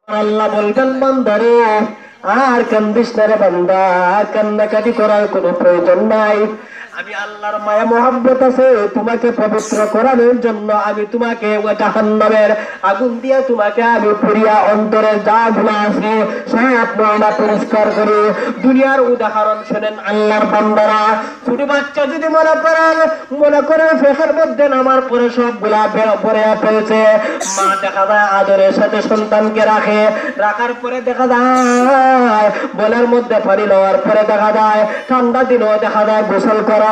আল্লাহ বলবেন বান্দারে আর কান্দিস না রে বান্দা, কান্নাকাটি করার কোনো প্রয়োজন নাই। আমি আল্লাহর মায়া মোহাব্বত আছে তোমাকে পবিত্র করানোর জন্য। আমি তোমাকে জাহান্নামের আগুন দিয়ে তোমাকে আমি পুরিয়া অন্তরে যা গুনাহ আছে সব ময়লা পরিষ্কার করি। দুনিয়ার উদাহরণ শোনেন আল্লাহর বান্দারা। ছোট বাচ্চা যদি মনে করেন ফেসের মধ্যে নামার পরে সবগুলা পরে ফেলছে, মা দেখা যায় আদরের সাথে সন্তানকে রাখার পরে দেখা যায় বলের মধ্যে পানি নেওয়ার পরে দেখা যায় ঠান্ডা দিনও দেখা যায় গোসল করা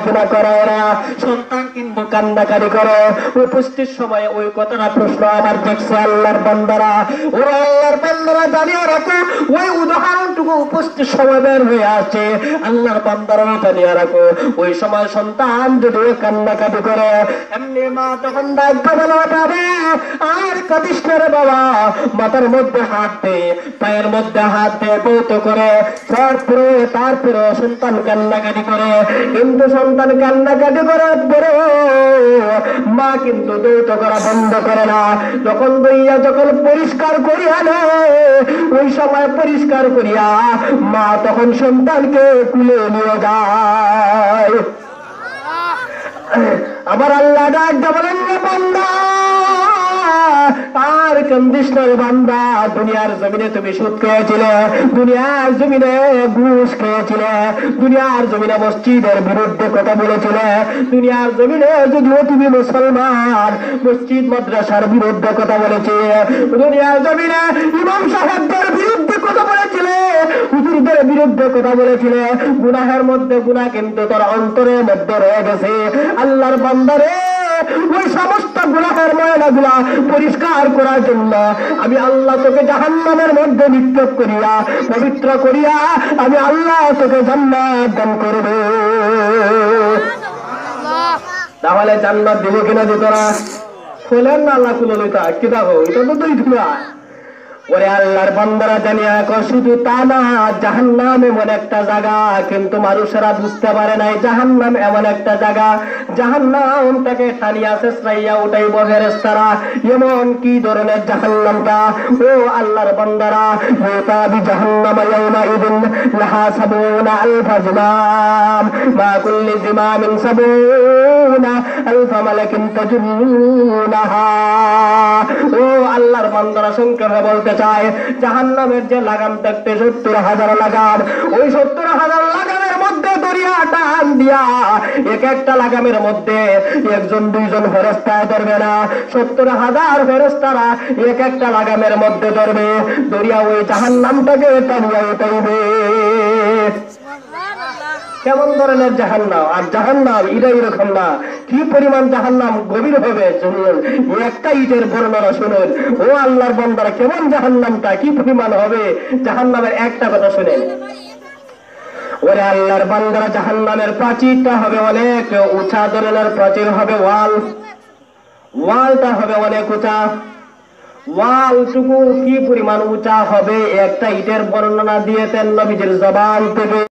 কিনা করে না। সন্তান কিন্তু কান্নাকারি করে। উপস্থিত সময়ে ওই কথাটা প্রশ্ন আবার দেখছে আল্লাহর বান্দারা। ওরা আল্লাহর বান্দারা জানিয়ে রাখো, ওই উদাহরণটুকু উপস্থিত সময় বের হয়ে আসছে। আল্লাহর বান্দারা জানিয়ে রাখো, ওই সময় সন্তান যদি কান্নাকাটি করে এমনি মা তখন ডাকতে বলে পাবে আর কাঁদিস না রে বাবা। মাথার মধ্যে হাত দে, পায়ের মধ্যে হাত দে, বৌত করে তারপরে সন্তান কান্নাকাটি করে। কিন্তু সন্তান কান্নাকাটি করার পরে মা কিন্তু দৌত করা বন্ধ করে না। যখন পরিষ্কার করিয়া নেয়, ওই সময় পরিষ্কার করিয়া মা তখন সন্তানকে তুলে নিয়ে যায়। আবার আল্লাহ ডাক বলেন না বান্দা আর কান্দিস না বান্দা, দুনিয়ার জমিনে তুমি সুদ খেয়েছিলে, দুনিয়ার জমিনে ঘুষ খেয়েছিলে, দুনিয়ার জমিনে মসজিদের বিরুদ্ধে কথা বলেছিলে, দুনিয়ার জমিনে যদিও তুমি মুসলমান মসজিদ মাদ্রাসার বিরুদ্ধে কথা বলেছে, দুনিয়ার জমিনে ইমাম সাহেবদের বিরুদ্ধে কথা বলেছিলে, হুজুরদের বিরুদ্ধে কথা বলেছিলে। গুনাহের মধ্যে গুনাহ কিন্তু তোর অন্তরের মধ্যে রয়ে গেছে। আল্লাহর বান্দারে ওই সমস্ত গুনাহের ময়লাগুলা পরিষ্কার করার জন্য আমি আল্লাহ তোকে জাহান্নামের মধ্যে নিক্ষেপ করিয়া পবিত্র করিয়া আমি আল্লাহ তোকে জান্নাত দান করব। তাহলে জান্নাত দিব কিনা দিত না? খোলেন না আল্লাহ খুলে লইতা কি দেখো, এটা তো দুই ধুলা। ওরে আল্লাহর বান্দারা জানিয়া শুধু তা না, জাহান্নাম এমন একটা জায়গা কিন্তু মানুষেরা বুঝতে পারে নাই। জাহান্নাম এমন একটা জায়গা, জাহান্নামটাকে টানিয়া শেষরাইয়া উঠাইব ফেরেশতারা। এমন কি ধরনের জাহান্নামটা? ও আল্লাহর বান্দারা, ইউতাবি জাহান্নাম ইয়াউমাইদিন লাহা সাবুনা আলফা জিমাম মা কুল্লি জিমামিন সাবুনা আলফা মালাকিন তাজুন্নাহা। ও আল্লাহর বান্দারা সংক্ষেপে বলতে চায়, জাহান্নামের যে লাগাম থাকতে 70,000 লাগাম, ওই 70,000 লাগামের মধ্যে দরিয়া টান দিয়া এক একটা লাগামের মধ্যে একজন দুইজন ফেরেশতা ধরবে না, 70,000 ফেরেশতারা এক একটা লাগামের মধ্যে ধরবে, দরিয়া ওই জাহান্নামটাকে টানিয়া উঠাইবে। কেমন ধরনের জাহান্নাম! আর জাহান্নাম এটা এরকম না, কি পরিমাণ জাহান্নাম গভীর হবে শুনুন, একটা ইটের বর্ণনা শুনুন। ও আল্লাহর বান্দারা, কেমন জাহান্নামটা কি পরিমাণ হবে জাহান্নামের একটা কথা শুনেন। ওরে আল্লাহর বান্দারা, জাহান্নামের প্রাচীরটা হবে অনেক উঁচা ধরনের প্রাচীর হবে, ওয়ালটা হবে অনেক উঁচা। ওয়ালটুকু কি পরিমাণ উঁচা হবে একটা ইটের বর্ণনা দিয়েছেন নবীজির জবান থেকে।